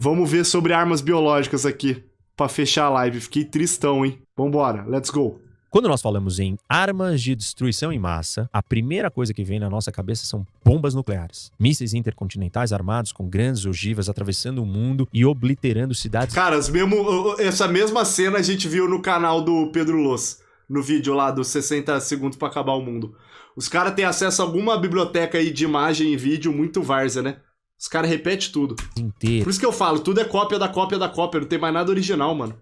Vamos ver sobre armas biológicas aqui, pra fechar a live. Fiquei tristão, hein? Vambora, let's go. Quando nós falamos em armas de destruição em massa, a primeira coisa que vem na nossa cabeça são bombas nucleares. Mísseis intercontinentais armados com grandes ogivas atravessando o mundo e obliterando cidades. Caras, essa mesma cena a gente viu no canal do Pedro Loss, no vídeo lá dos 60 segundos pra acabar o mundo. Os caras têm acesso a alguma biblioteca aí de imagem e vídeo muito várzea, né? Os caras repetem tudo. Inteiras. Por isso que eu falo, tudo é cópia da cópia da cópia, não tem mais nada original, mano.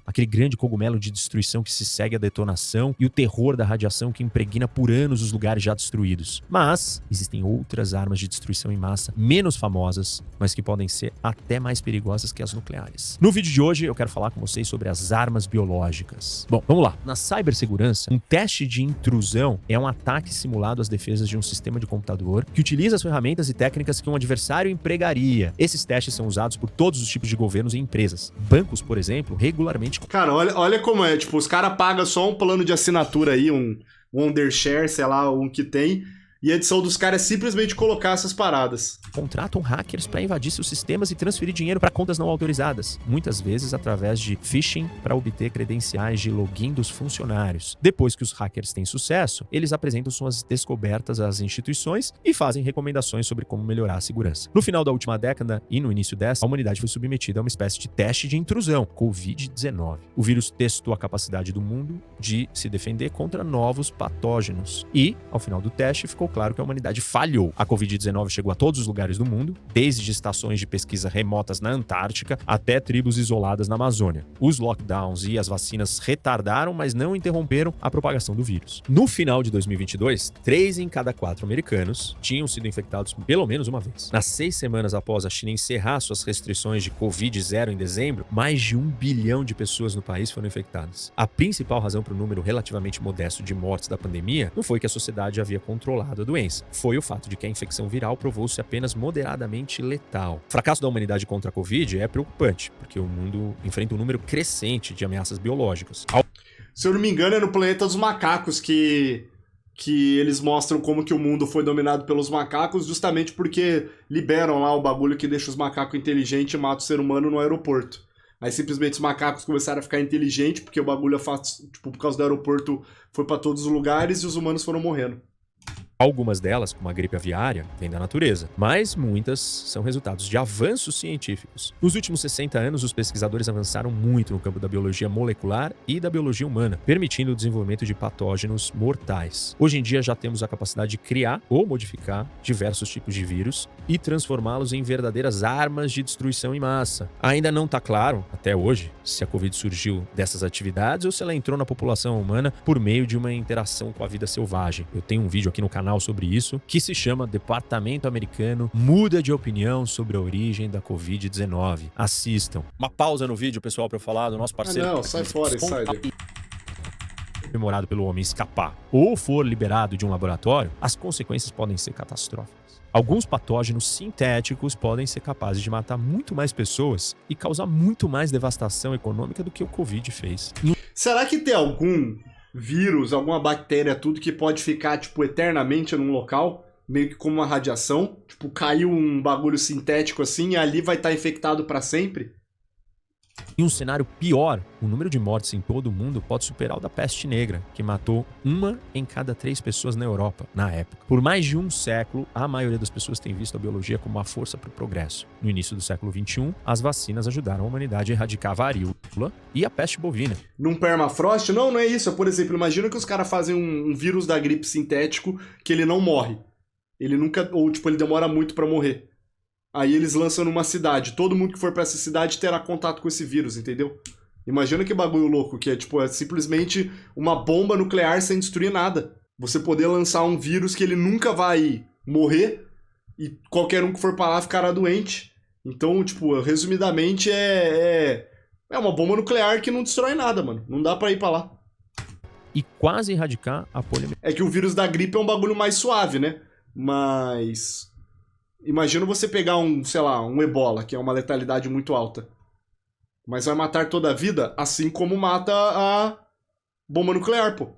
Aquele grande cogumelo de destruição que se segue à detonação e o terror da radiação que impregna por anos os lugares já destruídos. Mas existem outras armas de destruição em massa menos famosas, mas que podem ser até mais perigosas que as nucleares. No vídeo de hoje eu quero falar com vocês sobre as armas biológicas. Bom, vamos lá. Na cibersegurança, um teste de intrusão é um ataque simulado às defesas de um sistema de computador que utiliza as ferramentas e técnicas que um adversário empregaria. Esses testes são usados por todos os tipos de governos e empresas. Bancos, por exemplo, regularmente... Cara, olha como é. Tipo, os caras pagam só um plano de assinatura aí, um Wondershare, sei lá, um que tem... E a edição dos caras é simplesmente colocar essas paradas. Contratam hackers para invadir seus sistemas e transferir dinheiro para contas não autorizadas, muitas vezes através de phishing para obter credenciais de login dos funcionários. Depois que os hackers têm sucesso, eles apresentam suas descobertas às instituições e fazem recomendações sobre como melhorar a segurança. No final da última década e no início dessa, a humanidade foi submetida a uma espécie de teste de intrusão, Covid-19. O vírus testou a capacidade do mundo de se defender contra novos patógenos. E, ao final do teste, ficou claro que a humanidade falhou. A Covid-19 chegou a todos os lugares do mundo, desde estações de pesquisa remotas na Antártica até tribos isoladas na Amazônia. Os lockdowns e as vacinas retardaram, mas não interromperam a propagação do vírus. No final de 2022, 3 em cada 4 americanos tinham sido infectados pelo menos uma vez. Nas 6 semanas após a China encerrar suas restrições de Covid-0 em dezembro, mais de 1 bilhão de pessoas no país foram infectadas. A principal razão para o número relativamente modesto de mortes da pandemia não foi que a sociedade havia controlado a doença, foi o fato de que a infecção viral provou-se apenas moderadamente letal. O fracasso da humanidade contra a Covid é preocupante, porque o mundo enfrenta um número crescente de ameaças biológicas. Se eu não me engano, é no Planeta dos Macacos que eles mostram como que o mundo foi dominado pelos macacos, justamente porque liberam lá o bagulho que deixa os macacos inteligentes e mata o ser humano no aeroporto. Aí simplesmente os macacos começaram a ficar inteligentes, porque o bagulho é fácil, tipo, por causa do aeroporto foi pra todos os lugares e os humanos foram morrendo. Algumas delas, como a gripe aviária, vêm da natureza, mas muitas são resultados de avanços científicos. Nos últimos 60 anos, os pesquisadores avançaram muito no campo da biologia molecular e da biologia humana, permitindo o desenvolvimento de patógenos mortais. Hoje em dia já temos a capacidade de criar ou modificar diversos tipos de vírus e transformá-los em verdadeiras armas de destruição em massa. Ainda não está claro, até hoje, se a Covid surgiu dessas atividades ou se ela entrou na população humana por meio de uma interação com a vida selvagem. Eu tenho um vídeo aqui no canal sobre isso, que se chama Departamento Americano Muda de Opinião sobre a Origem da Covid-19. Assistam. Uma pausa no vídeo, pessoal, para eu falar do nosso parceiro. Não, sai fora, Insider. Demorado pelo homem escapar ou for liberado de um laboratório, as consequências podem ser catastróficas. Alguns patógenos sintéticos podem ser capazes de matar muito mais pessoas e causar muito mais devastação econômica do que o Covid fez. Será que tem algum vírus, alguma bactéria, tudo que pode ficar, tipo, eternamente num local, meio que como uma radiação? Tipo, caiu um bagulho sintético assim e ali vai estar infectado pra sempre? Em um cenário pior, o número de mortes em todo o mundo pode superar o da peste negra, que matou 1 em cada 3 pessoas na Europa, na época. Por mais de um século, a maioria das pessoas tem visto a biologia como uma força para o progresso. No início do século XXI, as vacinas ajudaram a humanidade a erradicar a varíola e a peste bovina. Num permafrost? Não é isso. Por exemplo, imagina que os caras fazem um vírus da gripe sintético que ele não morre. Ele nunca... Ou, tipo, ele demora muito pra morrer. Aí eles lançam numa cidade. Todo mundo que for pra essa cidade terá contato com esse vírus, entendeu? Imagina que bagulho louco que é, tipo, é simplesmente uma bomba nuclear sem destruir nada. Você poder lançar um vírus que ele nunca vai morrer e qualquer um que for pra lá ficará doente. Então, tipo, resumidamente é uma bomba nuclear que não destrói nada, mano. Não dá pra ir pra lá. E quase erradicar a poliomielite. É que o vírus da gripe é um bagulho mais suave, né? Mas... imagina você pegar sei lá, um ebola, que é uma letalidade muito alta. Mas vai matar toda a vida, assim como mata a bomba nuclear, pô.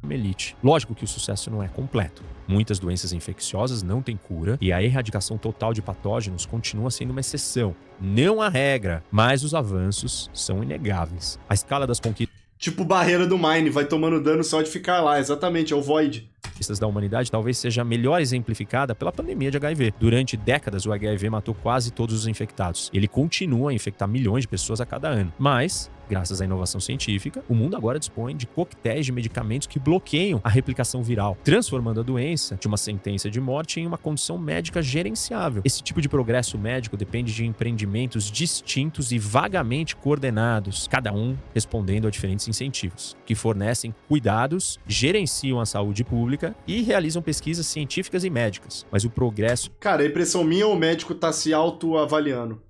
elite. Lógico que o sucesso não é completo. Muitas doenças infecciosas não têm cura e a erradicação total de patógenos continua sendo uma exceção, não a regra, mas os avanços são inegáveis. A escala das conquistas Tipo barreira do Mine, vai tomando dano só de ficar lá, exatamente, é o Void. da humanidade talvez seja melhor exemplificada pela pandemia de HIV. Durante décadas, o HIV matou quase todos os infectados. Ele continua a infectar milhões de pessoas a cada ano. Mas, graças à inovação científica, o mundo agora dispõe de coquetéis de medicamentos que bloqueiam a replicação viral, transformando a doença de uma sentença de morte em uma condição médica gerenciável. Esse tipo de progresso médico depende de empreendimentos distintos e vagamente coordenados, cada um respondendo a diferentes incentivos, que fornecem cuidados, gerenciam a saúde pública e realizam pesquisas científicas e médicas. Mas o progresso, Cara, a impressão minha ou o médico tá se autoavaliando?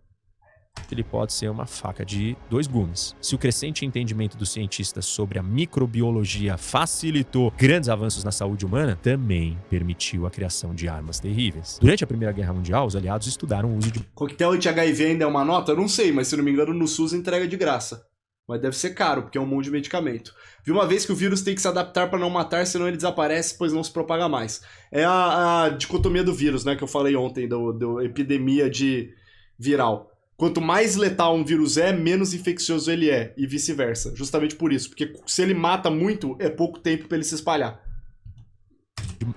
ele pode ser uma faca de dois gumes. Se o crescente entendimento dos cientistas sobre a microbiologia facilitou grandes avanços na saúde humana, também permitiu a criação de armas terríveis. Durante a Primeira Guerra Mundial, os aliados estudaram o uso de Coquetel anti-HIV ainda é uma nota? Eu não sei, mas se não me engano no SUS entrega de graça. Mas deve ser caro, porque é um monte de medicamento. Vi uma vez que o vírus tem que se adaptar para não matar, senão ele desaparece, pois não se propaga mais. É a dicotomia do vírus, né, que eu falei ontem, da epidemia de viral. Quanto mais letal um vírus é, menos infeccioso ele é, e vice-versa. Justamente por isso, porque se ele mata muito, é pouco tempo para ele se espalhar.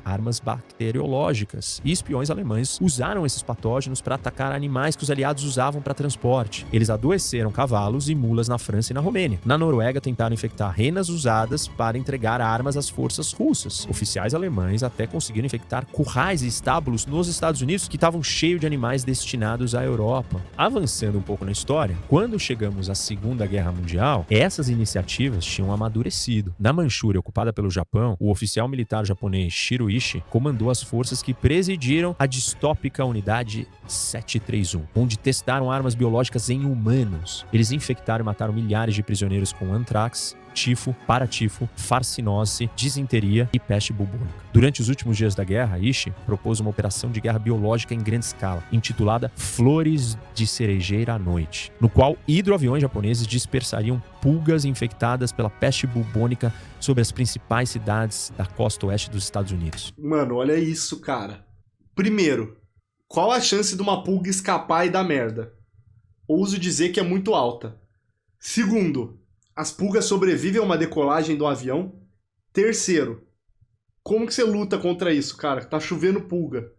armas bacteriológicas. E espiões alemães usaram esses patógenos para atacar animais que os aliados usavam para transporte. Eles adoeceram cavalos e mulas na França e na Romênia. Na Noruega, tentaram infectar renas usadas para entregar armas às forças russas. Oficiais alemães até conseguiram infectar currais e estábulos nos Estados Unidos que estavam cheios de animais destinados à Europa. Avançando um pouco na história, quando chegamos à Segunda Guerra Mundial, essas iniciativas tinham amadurecido. Na Manchúria, ocupada pelo Japão, o oficial militar japonês Shiro Ishii comandou as forças que presidiram a distópica Unidade 731, onde testaram armas biológicas em humanos. Eles infectaram e mataram milhares de prisioneiros com antrax, tifo, paratifo, farcinose, disenteria e peste bubônica. Durante os últimos dias da guerra, Ishii propôs uma operação de guerra biológica em grande escala, intitulada Flores de Cerejeira à Noite, no qual hidroaviões japoneses dispersariam pulgas infectadas pela peste bubônica sobre as principais cidades da costa oeste dos Estados Unidos. Mano, olha isso, cara. Primeiro, qual a chance de uma pulga escapar e dar merda? Ouso dizer que é muito alta. Segundo, as pulgas sobrevivem a uma decolagem do avião? Terceiro, como que você luta contra isso, cara? Tá chovendo pulga.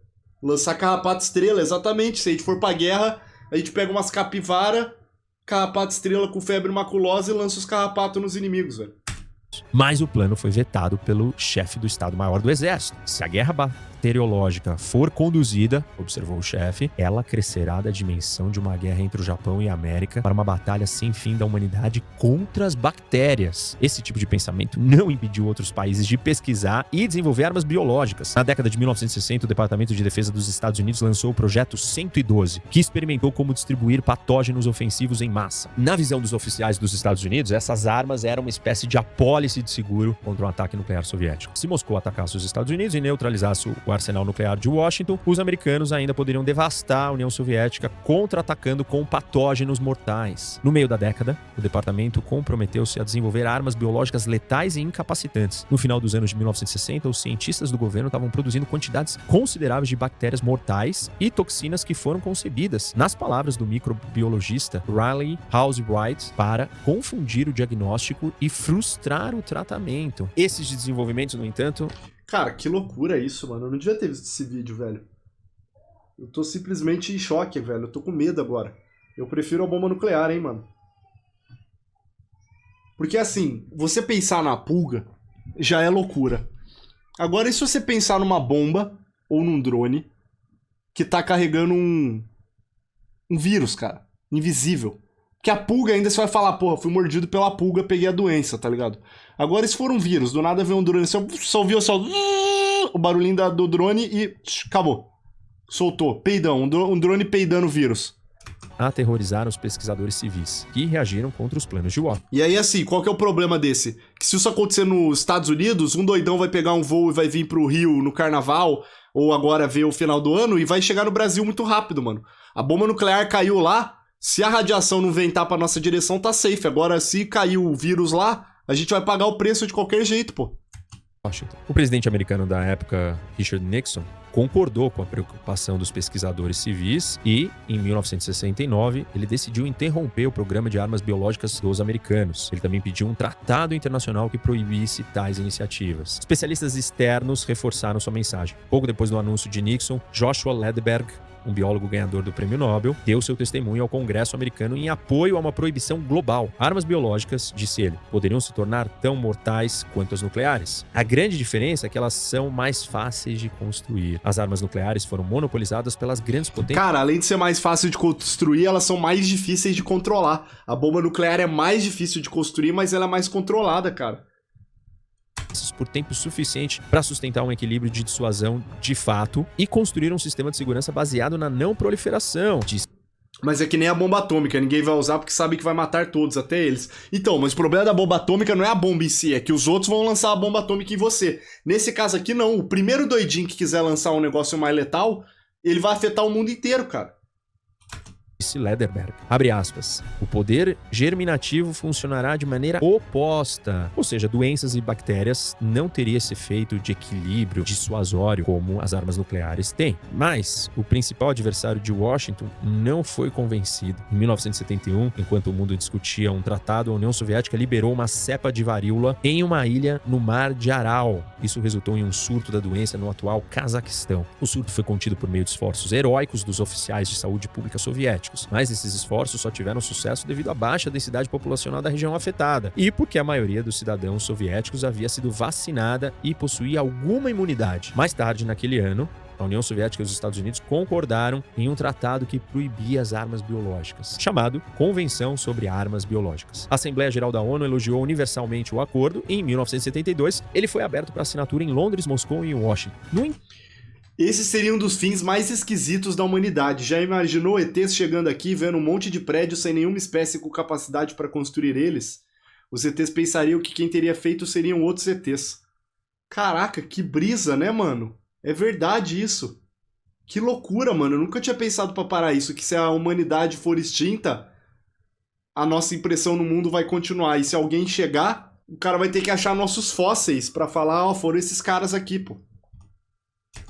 Lançar carrapato estrela, exatamente. Se a gente for pra guerra, a gente pega umas capivara, carrapato estrela com febre maculosa e lança os carrapatos nos inimigos, velho. Mas o plano foi vetado pelo chefe do Estado-Maior do Exército. Se a guerra bacteriológica for conduzida, observou o chefe, ela crescerá da dimensão de uma guerra entre o Japão e a América para uma batalha sem fim da humanidade contra as bactérias. Esse tipo de pensamento não impediu outros países de pesquisar e desenvolver armas biológicas. Na década de 1960, o Departamento de Defesa dos Estados Unidos lançou o Projeto 112, que experimentou como distribuir patógenos ofensivos em massa. Na visão dos oficiais dos Estados Unidos, essas armas eram uma espécie de apólice de seguro contra um ataque nuclear soviético. Se Moscou atacasse os Estados Unidos e neutralizasse o arsenal nuclear de Washington, os americanos ainda poderiam devastar a União Soviética contra-atacando com patógenos mortais. No meio da década, o departamento comprometeu-se a desenvolver armas biológicas letais e incapacitantes. No final dos anos de 1960, os cientistas do governo estavam produzindo quantidades consideráveis de bactérias mortais e toxinas que foram concebidas, nas palavras do microbiologista Riley Housewright, para confundir o diagnóstico e frustrar o tratamento. Esses desenvolvimentos, no entanto... Cara, que loucura isso, mano. Eu não devia ter visto esse vídeo, velho. Eu tô simplesmente em choque, velho. Eu tô com medo agora. Eu prefiro a bomba nuclear, hein, mano. Porque, assim, você pensar na pulga já é loucura. Agora, e se você pensar numa bomba ou num drone que tá carregando um vírus, cara, invisível? Que a pulga ainda você vai falar, porra, fui mordido pela pulga, peguei a doença, tá ligado? Agora, se for um vírus, do nada vem um drone, você só ouviu só o barulhinho do drone e acabou. Soltou, peidão, um drone peidando o vírus. Aterrorizaram os pesquisadores civis, que reagiram contra os planos de Washington. E aí, assim, qual que é o problema desse? Que se isso acontecer nos Estados Unidos, um doidão vai pegar um voo e vai vir pro Rio no carnaval, ou agora ver o final do ano, e vai chegar no Brasil muito rápido, mano. A bomba nuclear caiu lá, se a radiação não ventar pra nossa direção, tá safe. Agora, se cair o vírus lá, a gente vai pagar o preço de qualquer jeito, pô. Washington. O presidente americano da época, Richard Nixon, concordou com a preocupação dos pesquisadores civis e, em 1969, ele decidiu interromper o programa de armas biológicas dos americanos. Ele também pediu um tratado internacional que proibisse tais iniciativas. Especialistas externos reforçaram sua mensagem. Pouco depois do anúncio de Nixon, Joshua Lederberg, um biólogo ganhador do Prêmio Nobel, deu seu testemunho ao Congresso americano em apoio a uma proibição global. Armas biológicas, disse ele, poderiam se tornar tão mortais quanto as nucleares. A grande diferença é que elas são mais fáceis de construir. As armas nucleares foram monopolizadas pelas grandes potências. Cara, além de ser mais fácil de construir, elas são mais difíceis de controlar. A bomba nuclear é mais difícil de construir, mas ela é mais controlada, cara. Por tempo suficiente para sustentar um equilíbrio de dissuasão de fato e construir um sistema de segurança baseado na não proliferação. Mas é que nem a bomba atômica, ninguém vai usar porque sabe que vai matar todos, até eles. Então, mas o problema da bomba atômica não é a bomba em si, é que os outros vão lançar a bomba atômica em você. Nesse caso aqui, não. O primeiro doidinho que quiser lançar um negócio mais letal, ele vai afetar o mundo inteiro, cara. Lederberg, abre aspas, o poder germinativo funcionará de maneira oposta, ou seja, doenças e bactérias não teriam esse efeito de equilíbrio dissuasório como as armas nucleares têm. Mas o principal adversário de Washington não foi convencido. Em 1971, enquanto o mundo discutia um tratado, a União Soviética liberou uma cepa de varíola em uma ilha no Mar de Aral. Isso resultou em um surto da doença no atual Cazaquistão. O surto foi contido por meio de esforços heróicos dos oficiais de saúde pública soviéticos. Mas esses esforços só tiveram sucesso devido à baixa densidade populacional da região afetada e porque a maioria dos cidadãos soviéticos havia sido vacinada e possuía alguma imunidade. Mais tarde, naquele ano, a União Soviética e os Estados Unidos concordaram em um tratado que proibia as armas biológicas, chamado Convenção sobre Armas Biológicas. A Assembleia Geral da ONU elogiou universalmente o acordo e, em 1972, ele foi aberto para assinatura em Londres, Moscou e Washington. Esse seria um dos fins mais esquisitos da humanidade. Já imaginou ETs chegando aqui, vendo um monte de prédios sem nenhuma espécie com capacidade para construir eles? Os ETs pensariam que quem teria feito seriam outros ETs. Caraca, que brisa, né, mano? É verdade isso. Que loucura, mano. Eu nunca tinha pensado pra parar isso, que se a humanidade for extinta, a nossa impressão no mundo vai continuar. E se alguém chegar, o cara vai ter que achar nossos fósseis pra falar, ó, foram esses caras aqui, pô.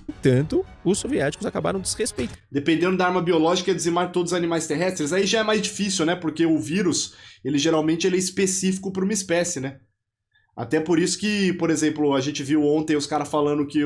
Entanto, os soviéticos acabaram desrespeitando. Dependendo da arma biológica, é dizimar todos os animais terrestres. Aí já é mais difícil, né? Porque o vírus, ele geralmente é específico para uma espécie, né? Até por isso que, por exemplo, a gente viu ontem os caras falando que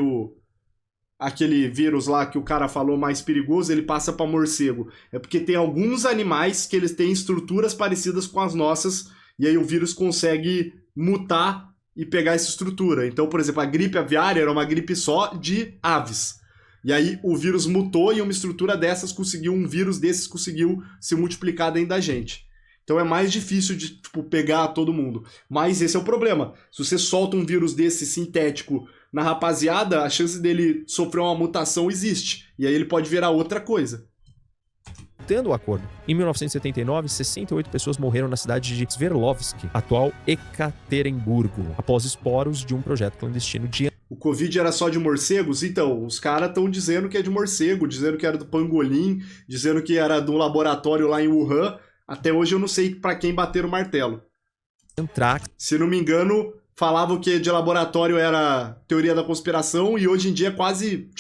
aquele vírus lá que o cara falou mais perigoso, ele passa para morcego. É porque tem alguns animais que eles têm estruturas parecidas com as nossas, e aí o vírus consegue mutar e pegar essa estrutura. Então, por exemplo, a gripe aviária era uma gripe só de aves. E aí o vírus mutou e uma estrutura dessas conseguiu, um vírus desses conseguiu se multiplicar dentro da gente. Então é mais difícil de pegar todo mundo. Mas esse é o problema. Se você solta um vírus desse sintético na rapaziada, a chance dele sofrer uma mutação existe. E aí ele pode virar outra coisa. O acordo. Em 1979, 68 pessoas morreram na cidade de Sverdlovsk, atual Ekaterimburgo, após esporos de um projeto clandestino de... O Covid era só de morcegos? Então, os caras estão dizendo que é de morcego, dizendo que era do pangolim, dizendo que era do laboratório lá em Wuhan. Até hoje eu não sei pra quem bater o martelo. Se não me engano, falavam que de laboratório era teoria da conspiração e hoje em dia quase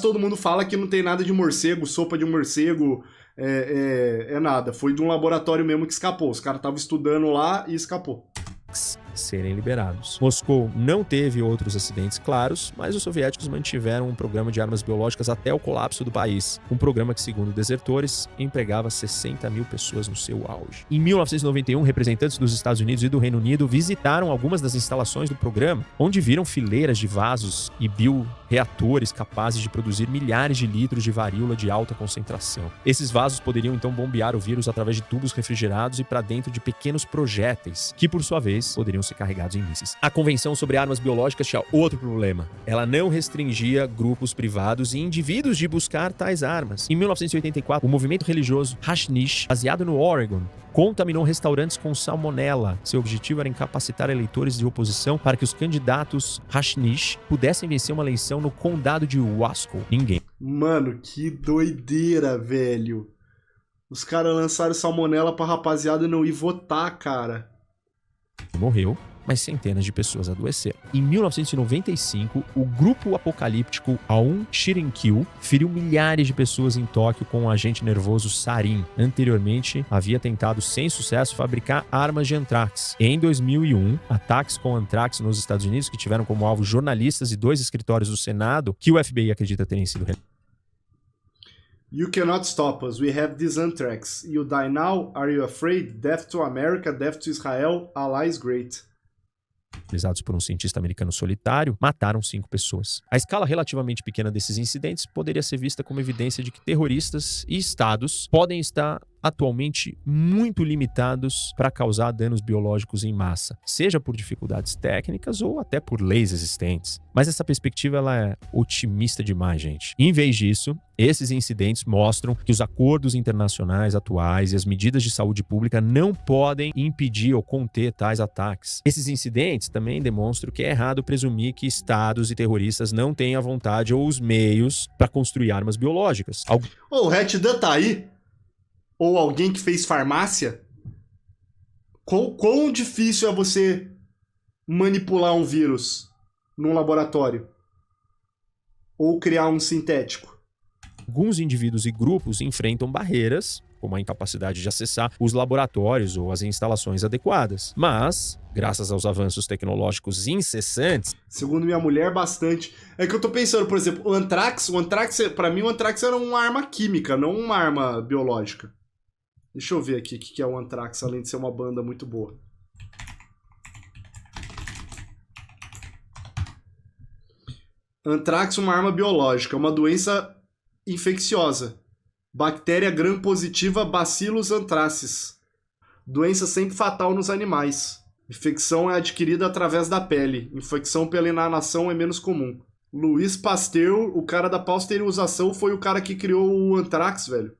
todo mundo fala que não tem nada de morcego, sopa de morcego, é nada. Foi de um laboratório mesmo que escapou. Os caras estavam estudando lá e escapou. Serem liberados. Moscou não teve outros acidentes claros, mas os soviéticos mantiveram um programa de armas biológicas até o colapso do país. Um programa que, segundo desertores, empregava 60 mil pessoas no seu auge. Em 1991, representantes dos Estados Unidos e do Reino Unido visitaram algumas das instalações do programa, onde viram fileiras de vasos e bioreatores capazes de produzir milhares de litros de varíola de alta concentração. Esses vasos poderiam então bombear o vírus através de tubos refrigerados e para dentro de pequenos projéteis, que por sua vez poderiam ser carregados em mísseis. A Convenção sobre Armas Biológicas tinha outro problema. Ela não restringia grupos privados e indivíduos de buscar tais armas. Em 1984, o movimento religioso Hashnish, baseado no Oregon, contaminou restaurantes com salmonela. Seu objetivo era incapacitar eleitores de oposição para que os candidatos Hashnish pudessem vencer uma eleição no condado de Wasco. Mano, que doideira, velho. Os caras lançaram salmonela pra rapaziada não ir votar, cara. Morreu mas centenas de pessoas adoeceram. Em 1995, o grupo apocalíptico Aum Shirinkyo feriu milhares de pessoas em Tóquio com o agente nervoso sarin. Anteriormente, havia tentado sem sucesso fabricar armas de antrax. Em 2001, ataques com antrax nos Estados Unidos, que tiveram como alvo jornalistas e 2 escritórios do Senado, que o FBI acredita terem sido You cannot stop us. We have this anthrax. You die now? Are you afraid? Death to America, death to Israel. Allah is great. realizados por um cientista americano solitário, mataram 5 pessoas. A escala relativamente pequena desses incidentes poderia ser vista como evidência de que terroristas e estados podem estar atualmente muito limitados para causar danos biológicos em massa, seja por dificuldades técnicas ou até por leis existentes. Mas essa perspectiva ela é otimista demais, gente. Em vez disso, esses incidentes mostram que os acordos internacionais atuais e as medidas de saúde pública não podem impedir ou conter tais ataques. Esses incidentes também demonstram que é errado presumir que estados e terroristas não têm a vontade ou os meios para construir armas biológicas. O Hatdan tá aí? Ou alguém que fez farmácia? Quão difícil é você manipular um vírus num laboratório? Ou criar um sintético? Alguns indivíduos e grupos enfrentam barreiras, como a incapacidade de acessar os laboratórios ou as instalações adequadas. Mas, graças aos avanços tecnológicos incessantes... Segundo minha mulher, bastante. É que eu tô pensando, por exemplo, o antrax, pra mim o antrax era uma arma química, não uma arma biológica. Deixa eu ver aqui o que é o antrax, além de ser uma banda muito boa. Antrax, uma arma biológica, uma doença infecciosa. Bactéria gram-positiva Bacillus anthracis. Doença sempre fatal nos animais. Infecção é adquirida através da pele. Infecção pela inalação é menos comum. Louis Pasteur, o cara da pasteurização, foi o cara que criou o antrax, velho.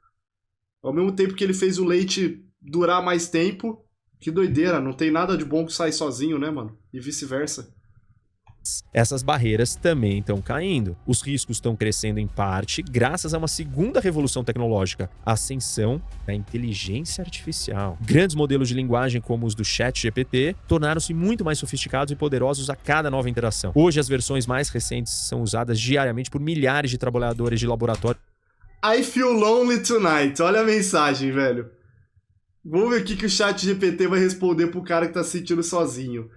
Ao mesmo tempo que ele fez o leite durar mais tempo, que doideira, não tem nada de bom que sai sozinho, né, mano? E vice-versa. Essas barreiras também estão caindo. Os riscos estão crescendo em parte graças a uma segunda revolução tecnológica, a ascensão da inteligência artificial. Grandes modelos de linguagem como os do ChatGPT tornaram-se muito mais sofisticados e poderosos a cada nova interação. Hoje, as versões mais recentes são usadas diariamente por milhares de trabalhadores de laboratório. I feel lonely tonight. Olha a mensagem, velho. Vamos ver o que o ChatGPT vai responder pro cara que tá se sentindo sozinho.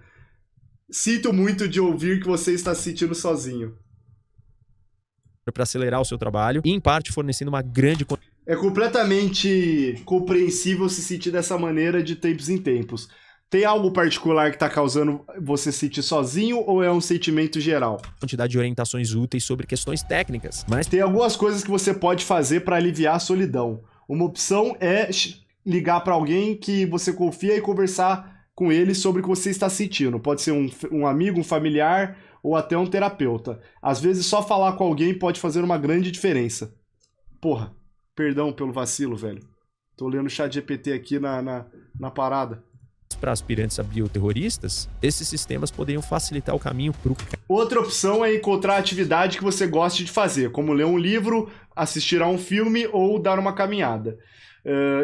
Sinto muito de ouvir que você está se sentindo sozinho. Para acelerar o seu trabalho e, em parte, fornecendo uma grande... É completamente compreensível se sentir dessa maneira de tempos em tempos. Tem algo particular que está causando você se sentir sozinho ou é um sentimento geral? Quantidade de orientações úteis sobre questões técnicas. Mas tem algumas coisas que você pode fazer para aliviar a solidão. Uma opção é ligar para alguém que você confia e conversar com ele sobre o que você está sentindo. Pode ser um amigo, um familiar ou até um terapeuta. Às vezes só falar com alguém pode fazer uma grande diferença. Porra, perdão pelo vacilo, velho. Tô lendo o ChatGPT aqui na parada. Para aspirantes a bioterroristas, esses sistemas poderiam facilitar o caminho para o... Outra opção é encontrar atividade que você goste de fazer, como ler um livro, assistir a um filme ou dar uma caminhada.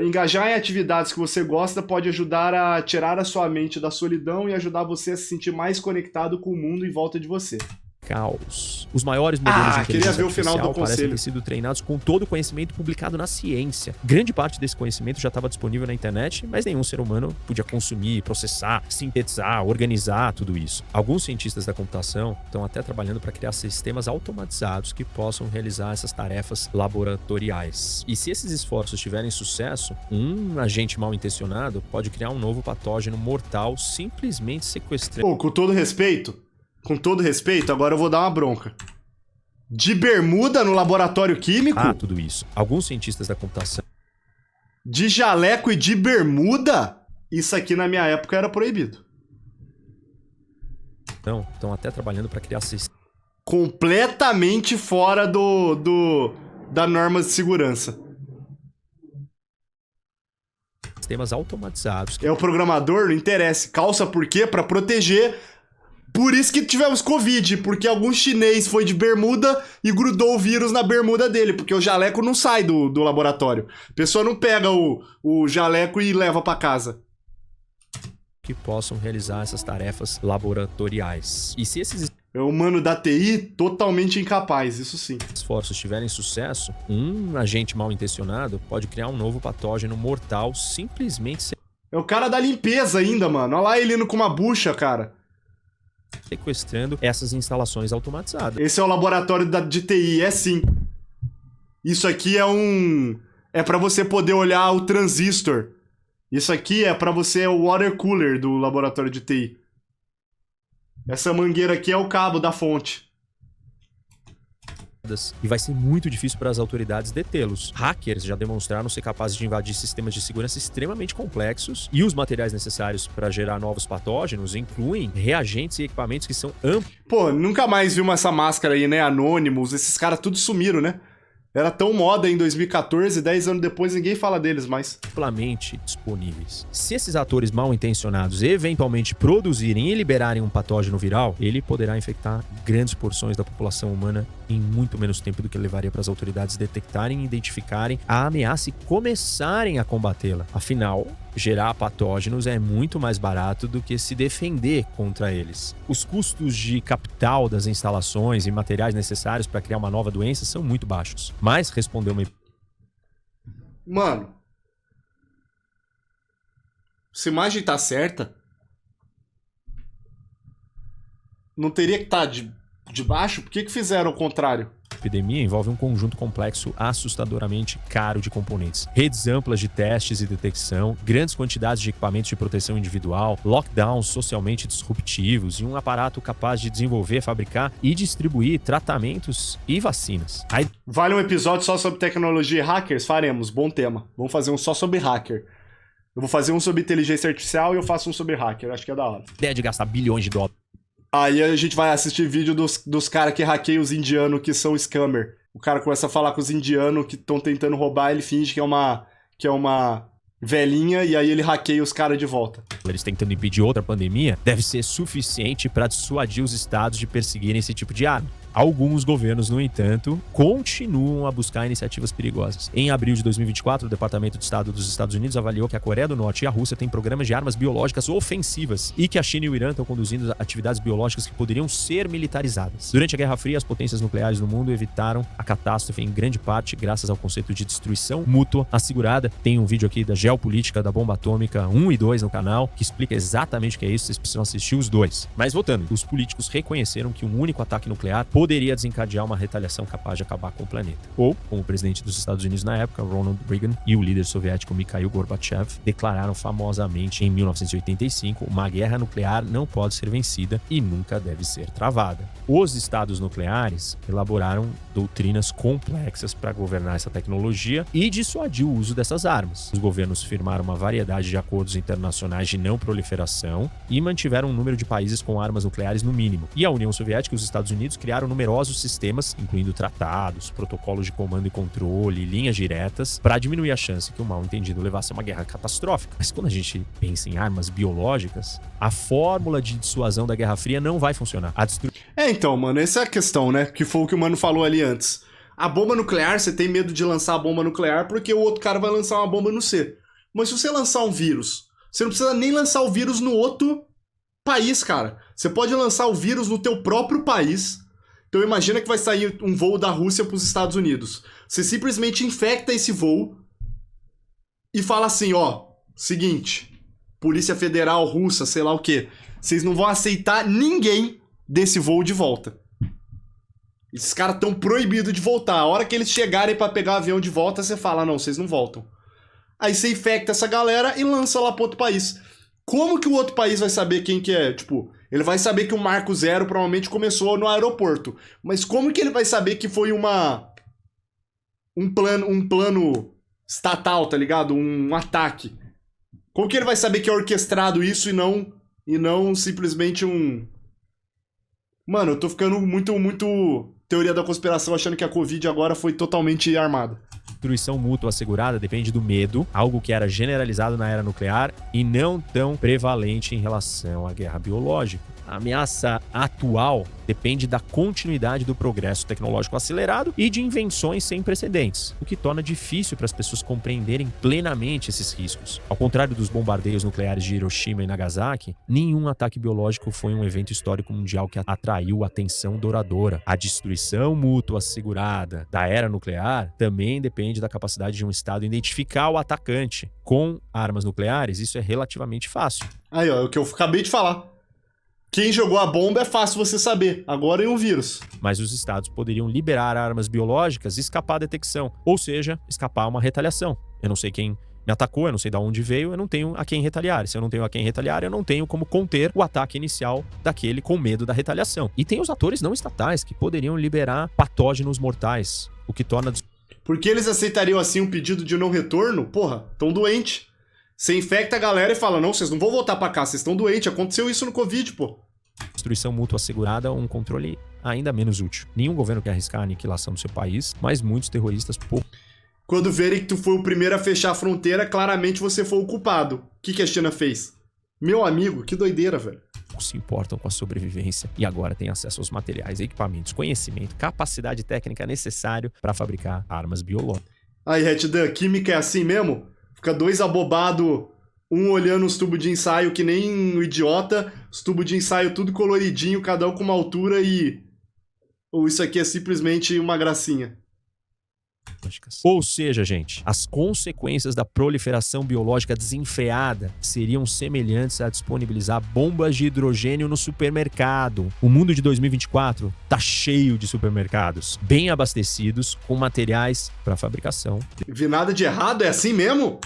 Engajar em atividades que você gosta pode ajudar a tirar a sua mente da solidão e ajudar você a se sentir mais conectado com o mundo em volta de você. Caos. Os maiores modelos de inteligência artificial parecem ter sido treinados com todo o conhecimento publicado na ciência. Grande parte desse conhecimento já estava disponível na internet, mas nenhum ser humano podia consumir, processar, sintetizar, organizar tudo isso. Alguns cientistas da computação estão até trabalhando para criar sistemas automatizados que possam realizar essas tarefas laboratoriais. E se esses esforços tiverem sucesso, um agente mal intencionado pode criar um novo patógeno mortal simplesmente sequestrando... Com todo respeito, agora eu vou dar uma bronca. De bermuda no laboratório químico? Tudo isso. Alguns cientistas da computação... De jaleco e de bermuda? Isso aqui na minha época era proibido. Não, estão até trabalhando para criar sistemas... Completamente fora da norma de segurança. Sistemas automatizados. É o programador, não interessa. Calça por quê? Pra proteger... Por isso que tivemos Covid, porque algum chinês foi de bermuda e grudou o vírus na bermuda dele, porque o jaleco não sai do laboratório. A pessoa não pega o jaleco e leva pra casa. que possam realizar essas tarefas laboratoriais. E se esses É o mano da TI totalmente incapaz, isso sim. esforços tiverem sucesso, um agente mal intencionado pode criar um novo patógeno mortal simplesmente É o cara da limpeza ainda, mano. Olha lá ele indo com uma bucha, cara. sequestrando essas instalações automatizadas. Esse é o laboratório de TI, é sim. Isso aqui é pra você poder olhar o transistor. Isso aqui é pra você, o water cooler do laboratório de TI. Essa mangueira aqui é o cabo da fonte. E vai ser muito difícil para as autoridades detê-los. Hackers já demonstraram ser capazes de invadir sistemas de segurança extremamente complexos e os materiais necessários para gerar novos patógenos incluem reagentes e equipamentos que são Pô, nunca mais vi essa máscara aí, né? Anonymous, esses caras tudo sumiram, né? Era tão moda em 2014, 10 anos depois ninguém fala deles mais. amplamente disponíveis. Se esses atores mal intencionados eventualmente produzirem e liberarem um patógeno viral, ele poderá infectar grandes porções da população humana em muito menos tempo do que levaria para as autoridades detectarem e identificarem a ameaça e começarem a combatê-la. Afinal, gerar patógenos é muito mais barato do que se defender contra eles. Os custos de capital das instalações e materiais necessários para criar uma nova doença são muito baixos. Mas, respondeu uma... Mano, se a imagem tá certa, não teria que estar de baixo? Por que fizeram o contrário? epidemia envolve um conjunto complexo assustadoramente caro de componentes. Redes amplas de testes e detecção, grandes quantidades de equipamentos de proteção individual, lockdowns socialmente disruptivos e um aparato capaz de desenvolver, fabricar e distribuir tratamentos e vacinas. Vale um episódio só sobre tecnologia e hackers? Faremos, bom tema. Vamos fazer um só sobre hacker. Eu vou fazer um sobre inteligência artificial e eu faço um sobre hacker, acho que é da hora. Ideia de gastar bilhões de dólares. Aí a gente vai assistir vídeo dos caras que hackeiam os indianos que são scammer. O cara começa a falar com os indianos que estão tentando roubar, ele finge que é uma velhinha e aí ele hackeia os caras de volta. Eles tentando impedir outra pandemia, deve ser suficiente para dissuadir os estados de perseguirem esse tipo de arma. Alguns governos, no entanto, continuam a buscar iniciativas perigosas. Em abril de 2024, o Departamento de Estado dos Estados Unidos avaliou que a Coreia do Norte e a Rússia têm programas de armas biológicas ofensivas e que a China e o Irã estão conduzindo atividades biológicas que poderiam ser militarizadas. Durante a Guerra Fria, as potências nucleares no mundo evitaram a catástrofe em grande parte graças ao conceito de destruição mútua assegurada. Tem um vídeo aqui da geopolítica da bomba atômica 1 e 2 no canal que explica exatamente o que é isso, vocês precisam assistir os dois. Mas voltando, os políticos reconheceram que um único ataque nuclear poderia desencadear uma retaliação capaz de acabar com o planeta. Ou, como o presidente dos Estados Unidos na época, Ronald Reagan, e o líder soviético Mikhail Gorbachev declararam famosamente em 1985: uma guerra nuclear não pode ser vencida e nunca deve ser travada. Os estados nucleares elaboraram doutrinas complexas para governar essa tecnologia e dissuadir o uso dessas armas. Os governos firmaram uma variedade de acordos internacionais de não proliferação e mantiveram um número de países com armas nucleares no mínimo. E a União Soviética e os Estados Unidos criaram numerosos sistemas, incluindo tratados, protocolos de comando e controle, linhas diretas, para diminuir a chance que o mal-entendido levasse a uma guerra catastrófica. Mas quando a gente pensa em armas biológicas, a fórmula de dissuasão da Guerra Fria não vai funcionar. Então, mano, essa é a questão, né? Que foi o que o mano falou ali antes. A bomba nuclear, você tem medo de lançar a bomba nuclear porque o outro cara vai lançar uma bomba no C. Mas se você lançar um vírus, você não precisa nem lançar o vírus no outro país, cara. Você pode lançar o vírus no teu próprio país. Então imagina que vai sair um voo da Rússia para os Estados Unidos. Você simplesmente infecta esse voo e fala assim, ó, seguinte, Polícia Federal Russa, sei lá o quê, vocês não vão aceitar ninguém desse voo de volta. Esses caras estão proibidos de voltar. A hora que eles chegarem para pegar o avião de volta, você fala, não, vocês não voltam. Aí você infecta essa galera e lança lá para outro país. Como que o outro país vai saber quem que é? Tipo, ele vai saber que o Marco Zero provavelmente começou no aeroporto. Mas como que ele vai saber que foi um plano estatal, tá ligado? Um ataque. Como que ele vai saber que é orquestrado isso e não simplesmente um... Mano, eu tô ficando muito teoria da conspiração achando que a Covid agora foi totalmente armada. Destruição mútua assegurada depende do medo, algo que era generalizado na era nuclear e não tão prevalente em relação à guerra biológica. A ameaça atual depende da continuidade do progresso tecnológico acelerado e de invenções sem precedentes, o que torna difícil para as pessoas compreenderem plenamente esses riscos. Ao contrário dos bombardeios nucleares de Hiroshima e Nagasaki, nenhum ataque biológico foi um evento histórico mundial que atraiu atenção douradora. A destruição mútua assegurada da era nuclear também depende da capacidade de um Estado identificar o atacante. Com armas nucleares, isso é relativamente fácil. Aí, ó, é o que eu acabei de falar. Quem jogou a bomba é fácil você saber. Agora é um vírus. Mas os estados poderiam liberar armas biológicas e escapar à detecção, ou seja, escapar a uma retaliação. Eu não sei quem me atacou, eu não sei de onde veio, eu não tenho a quem retaliar. Se eu não tenho a quem retaliar, eu não tenho como conter o ataque inicial daquele com medo da retaliação. E tem os atores não estatais que poderiam liberar patógenos mortais, o que torna... Por que eles aceitariam assim um pedido de não retorno? Porra, tão doente. Você infecta a galera e fala, não, vocês não vão voltar pra cá, vocês estão doentes. Aconteceu isso no Covid, pô. Destruição mútua assegurada, um controle ainda menos útil. Nenhum governo quer arriscar a aniquilação do seu país, mas muitos terroristas Quando verem que tu foi o primeiro a fechar a fronteira, claramente você foi o culpado. O que a China fez? Meu amigo, que doideira, velho. se importam com a sobrevivência e agora têm acesso aos materiais, equipamentos, conhecimento, capacidade técnica necessário para fabricar armas biológicas. Aí, Hatdan, química é assim mesmo? Fica dois abobados, um olhando os tubos de ensaio que nem um idiota, os tubos de ensaio tudo coloridinho, cada um com uma altura e... Ou isso aqui é simplesmente uma gracinha? Ou seja, gente, as consequências da proliferação biológica desenfreada seriam semelhantes a disponibilizar bombas de hidrogênio no supermercado. O mundo de 2024 tá cheio de supermercados, bem abastecidos com materiais para fabricação. Vi nada de errado? É assim mesmo?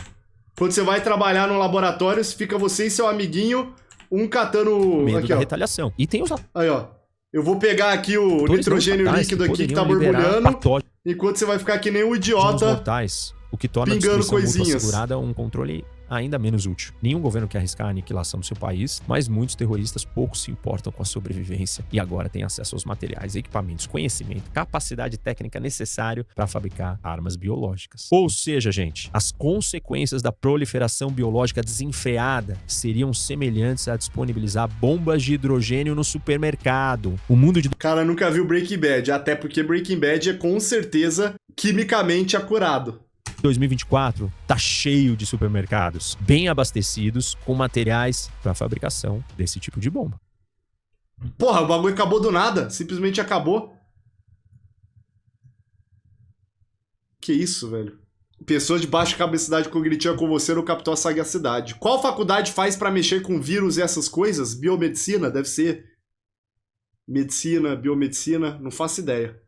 Quando você vai trabalhar no laboratório, fica você e seu amiguinho, um catando... Medo aqui, da ó. retaliação. E tem os Aí, ó. Eu vou pegar aqui o nitrogênio líquido aqui que tá borbulhando, enquanto você vai ficar que nem um idiota mortais, o que torna pingando a destruição mútua coisinhas. assegurada um controle ainda menos útil. Nenhum governo quer arriscar a aniquilação do seu país, mas muitos terroristas pouco se importam com a sobrevivência e agora têm acesso aos materiais, equipamentos, conhecimento, capacidade técnica necessário para fabricar armas biológicas. Ou seja, gente, as consequências da proliferação biológica desenfreada seriam semelhantes a disponibilizar bombas de hidrogênio no supermercado. O mundo de... O cara nunca viu Breaking Bad, até porque Breaking Bad é com certeza quimicamente acurado. 2024 tá cheio de supermercados, bem abastecidos com materiais para fabricação desse tipo de bomba. Porra, o bagulho acabou do nada, simplesmente acabou. Que isso, velho? Pessoa de baixa capacidade cognitiva com você não captou a sagacidade. Qual faculdade faz pra mexer com vírus e essas coisas? Biomedicina? Deve ser. Medicina, biomedicina, não faço ideia.